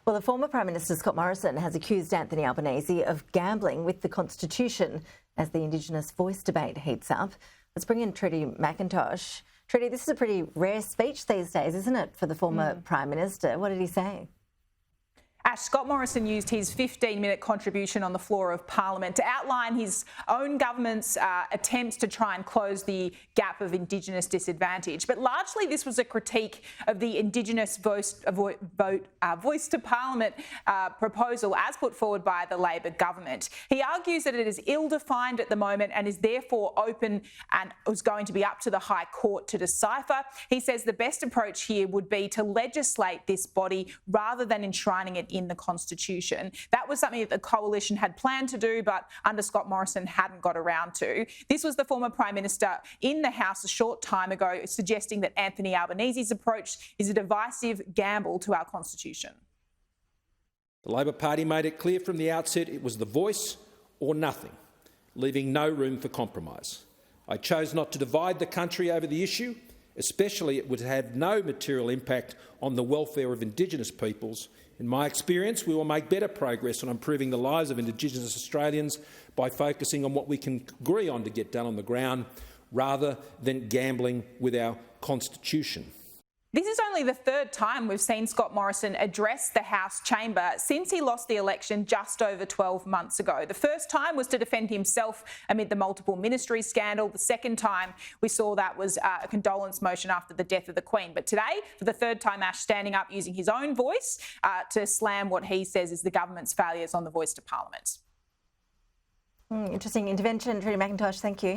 Well, the former Prime Minister Scott Morrison has accused Anthony Albanese of gambling with the Constitution as the Indigenous Voice debate heats up. Let's bring in Trudy McIntosh. Trudy, this is a pretty rare speech these days, isn't it, for the former Prime Minister? What did he say? Ash, Scott Morrison used his 15-minute contribution on the floor of Parliament to outline his own government's attempts to try and close the gap of Indigenous disadvantage. But largely this was a critique of the Indigenous Voice to Parliament proposal as put forward by the Labor government. He argues that it is ill-defined at the moment and is therefore open and was going to be up to the High Court to decipher. He says the best approach here would be to legislate this body rather than enshrining it in the Constitution. That was something that the coalition had planned to do, but under Scott Morrison hadn't got around to. This was the former Prime Minister in the House a short time ago suggesting that Anthony Albanese's approach is a divisive gamble to our Constitution. The Labor Party made it clear from the outset it was the voice or nothing, leaving no room for compromise. I chose not to divide the country over the issue, especially it would have no material impact on the welfare of Indigenous peoples. In my experience, we will make better progress on improving the lives of Indigenous Australians by focusing on what we can agree on to get done on the ground, rather than gambling with our Constitution. This is only the third time we've seen Scott Morrison address the House chamber since he lost the election just over 12 months ago. The first time was to defend himself amid the multiple ministries scandal. The second time we saw that was a condolence motion after the death of the Queen. But today, for the third time, Ash standing up using his own voice to slam what he says is the government's failures on the voice to Parliament. Interesting intervention, Trudy McIntosh. Thank you.